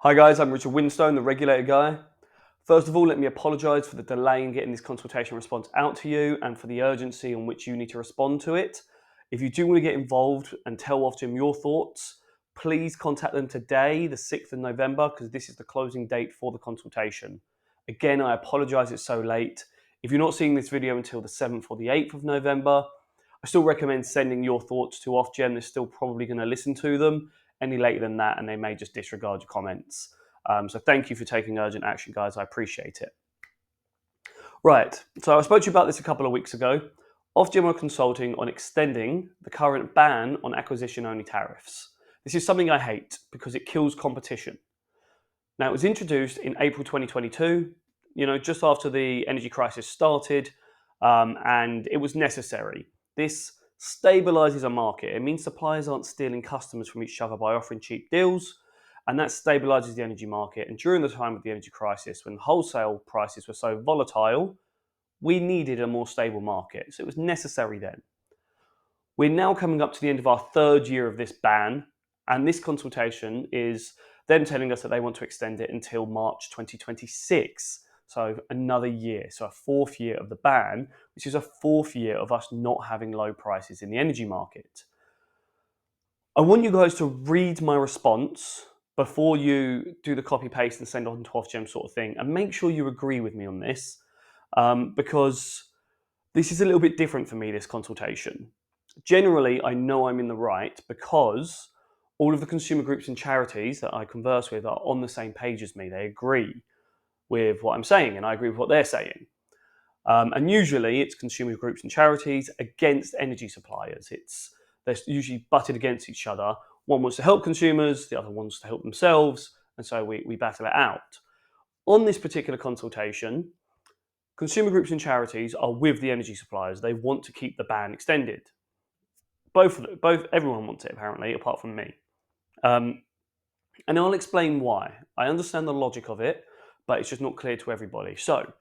Hi guys, I'm Richard Winstone, the regulator guy. First of all, let me apologise for the delay in getting this consultation response out to you and for the urgency on which you need to respond to it. If you do want to get involved and tell Ofgem your thoughts, please contact them today, the 6th of November, because this is the closing date for the consultation. Again, I apologise it's so late. If you're not seeing this video until the 7th or the 8th of November, I still recommend sending your thoughts to Ofgem. They're still probably going to listen to them. Any later than that, and they may just disregard your comments. So thank you for taking urgent action, guys. I appreciate it. Right, so I spoke to you about this a couple of weeks ago. Ofgem are consulting on extending the current ban on acquisition-only tariffs. This is something I hate because it kills competition. Now, it was introduced in April 2022, just after the energy crisis started, and it was necessary. This stabilizes a market. It means suppliers aren't stealing customers from each other by offering cheap deals, and that stabilizes the energy market. And during the time of the energy crisis, when wholesale prices were so volatile, we needed a more stable market. So it was necessary then. We're now coming up to the end of our third year of this ban, and this consultation is them telling us that they want to extend it until March 2026. So another year, so a fourth year of the ban, which is a fourth year of us not having low prices in the energy market. I want you guys to read my response before you do the copy paste and send on to Ofgem sort of thing, and make sure you agree with me on this, because this is a little bit different for me, this consultation. Generally, I know I'm in the right because all of the consumer groups and charities that I converse with are on the same page as me. They agree with what I'm saying, and I agree with what they're saying. And usually it's consumer groups and charities against energy suppliers. They're usually butted against each other. One wants to help consumers, the other wants to help themselves, and so we battle it out. On this particular consultation, consumer groups and charities are with the energy suppliers. They want to keep the ban extended. Everyone wants it apparently, apart from me. And I'll explain why. I understand the logic of it, but it's just not clear to everybody. So,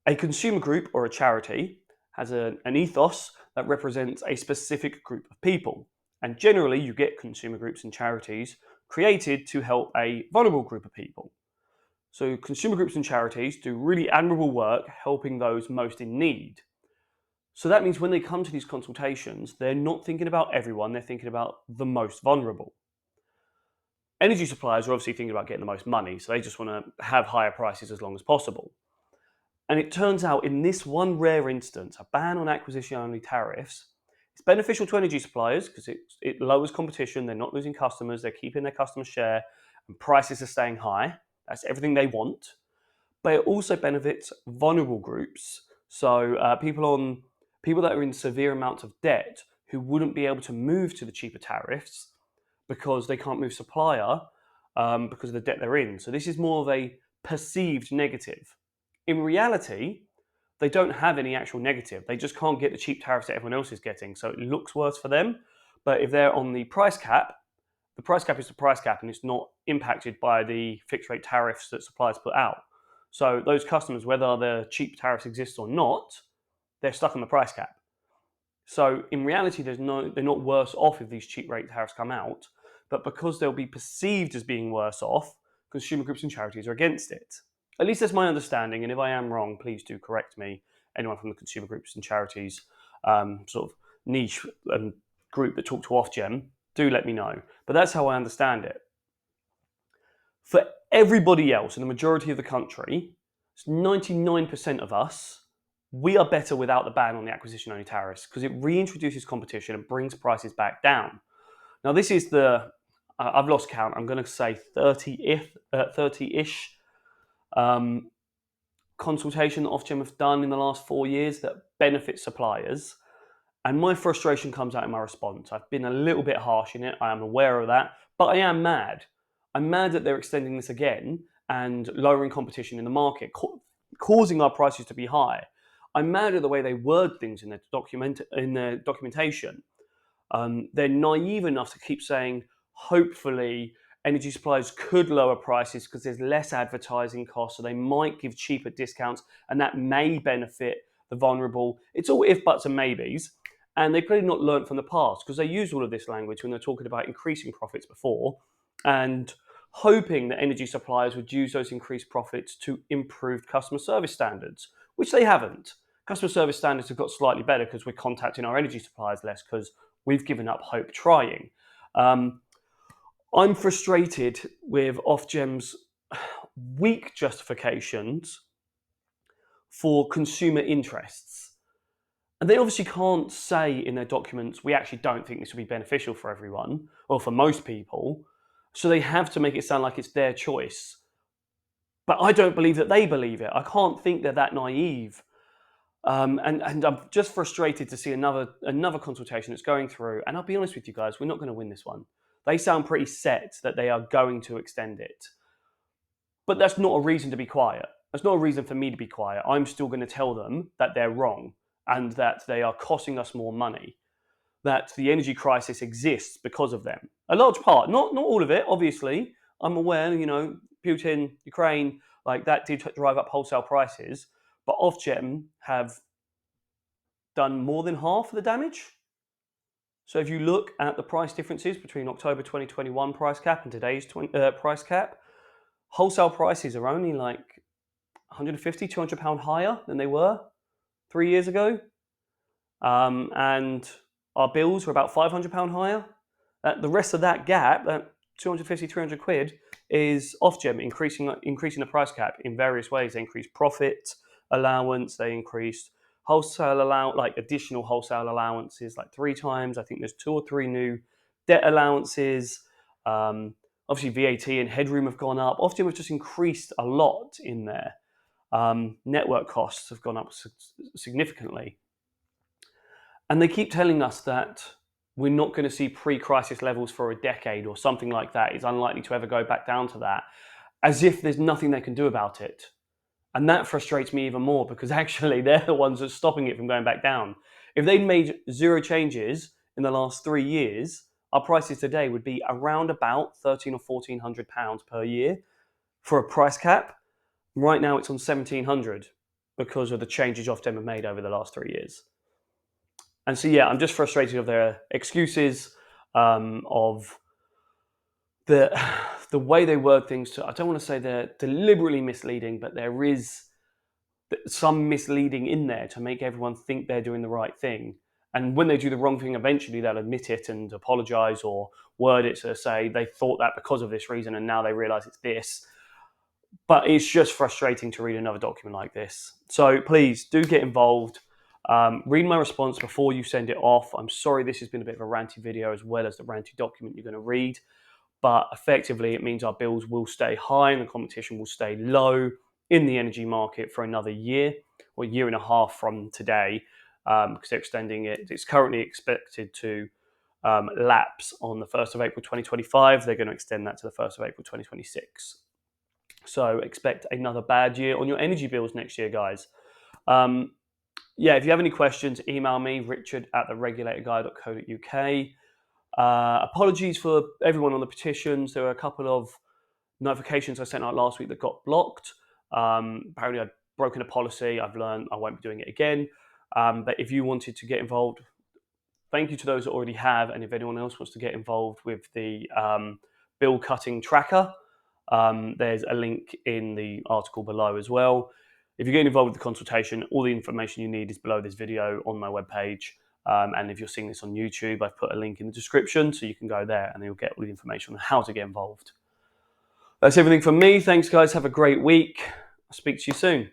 a consumer group or a charity has an ethos that represents a specific group of people. And generally, you get consumer groups and charities created to help a vulnerable group of people. So, consumer groups and charities do really admirable work helping those most in need. So that means when they come to these consultations, they're not thinking about everyone, they're thinking about the most vulnerable. Energy suppliers are obviously thinking about getting the most money, so they just want to have higher prices as long as possible. And it turns out in this one rare instance, a ban on acquisition-only tariffs is beneficial to energy suppliers because it lowers competition, they're not losing customers, they're keeping their customer share, and prices are staying high. That's everything they want. But it also benefits vulnerable groups, so people that are in severe amounts of debt who wouldn't be able to move to the cheaper tariffs because they can't move supplier because of the debt they're in. So this is more of a perceived negative. In reality, they don't have any actual negative. They just can't get the cheap tariffs that everyone else is getting. So it looks worse for them. But if they're on the price cap is the price cap and it's not impacted by the fixed rate tariffs that suppliers put out. So those customers, whether the cheap tariffs exist or not, they're stuck on the price cap. So in reality, they're not worse off if these cheap rate tariffs come out, but because they'll be perceived as being worse off, consumer groups and charities are against it. At least that's my understanding, and if I am wrong, please do correct me. Anyone from the consumer groups and charities sort of niche and group that talk to Ofgem, do let me know. But that's how I understand it. For everybody else in the majority of the country, it's 99% of us, we are better without the ban on the acquisition-only tariffs because it reintroduces competition and brings prices back down. Now, this is I've lost count, I'm going to say 30-ish consultation that Ofgem have done in the last 4 years that benefit suppliers. And my frustration comes out in my response. I've been a little bit harsh in it, I am aware of that, but I am mad. I'm mad that they're extending this again and lowering competition in the market, causing our prices to be high. I'm mad at the way they word things in their documentation. They're naive enough to keep saying, hopefully, energy suppliers could lower prices because there's less advertising costs, so they might give cheaper discounts, and that may benefit the vulnerable. It's all if, buts, and maybes. And they've clearly not learned from the past because they used all of this language when they're talking about increasing profits before. And hoping that energy suppliers would use those increased profits to improve customer service standards, which they haven't. Customer service standards have got slightly better because we're contacting our energy suppliers less because we've given up hope trying. I'm frustrated with Ofgem's weak justifications for consumer interests. And they obviously can't say in their documents, we actually don't think this will be beneficial for everyone, or for most people. So they have to make it sound like it's their choice. But I don't believe that they believe it. I can't think they're that naive. And I'm just frustrated to see another consultation that's going through. And I'll be honest with you guys, we're not going to win this one. They sound pretty set that they are going to extend it. But that's not a reason to be quiet. That's not a reason for me to be quiet. I'm still going to tell them that they're wrong and that they are costing us more money, that the energy crisis exists because of them. A large part, not all of it, obviously. I'm aware, Putin, Ukraine, like that did drive up wholesale prices, but Ofgem have done more than half of the damage. So if you look at the price differences between October 2021 price cap and today's price cap, wholesale prices are only like 150, 200 pound higher than they were 3 years ago. And our bills were about 500 pound higher. The rest of that gap, 250, 300 quid, is Ofgem increasing the price cap in various ways. They increased profit allowance, they increased wholesale additional wholesale allowances like 3 times. I think there's 2 or 3 new debt allowances. Obviously VAT and headroom have gone up. Ofgem have just increased a lot in there. Network costs have gone up significantly. And they keep telling us that we're not going to see pre-crisis levels for a decade or something like that. It's unlikely to ever go back down to that, as if there's nothing they can do about it. And that frustrates me even more because actually they're the ones that's stopping it from going back down. If they'd made 0 changes in the last 3 years, our prices today would be around about £1,300 or £1,400 per year for a price cap. Right now it's on £1,700 because of the changes Ofgem have made over the last 3 years. And so, yeah, I'm just frustrated of their excuses, of the way they word things. I don't want to say they're deliberately misleading, but there is some misleading in there to make everyone think they're doing the right thing. And when they do the wrong thing, eventually they'll admit it and apologize or word it to say they thought that because of this reason and now they realize it's this. But it's just frustrating to read another document like this. So please do get involved. Read my response before you send it off. I'm sorry this has been a bit of a ranty video as well as the ranty document you're going to read. But effectively, it means our bills will stay high and the competition will stay low in the energy market for another year or year and a half from today, because they're extending it. It's currently expected to lapse on the 1st of April 2025. They're going to extend that to the 1st of April 2026. So expect another bad year on your energy bills next year, guys. If you have any questions, email me, richard@theregulatorguy.co.uk. Apologies for everyone on the petitions. There were a couple of notifications I sent out last week that got blocked. Apparently I'd broken a policy. I've learned I won't be doing it again. But if you wanted to get involved, thank you to those that already have. And if anyone else wants to get involved with the bill cutting tracker, there's a link in the article below as well. If you're getting involved with the consultation, all the information you need is below this video on my webpage. And if you're seeing this on YouTube, I've put a link in the description so you can go there and you'll get all the information on how to get involved. That's everything from me. Thanks, guys. Have a great week. I'll speak to you soon.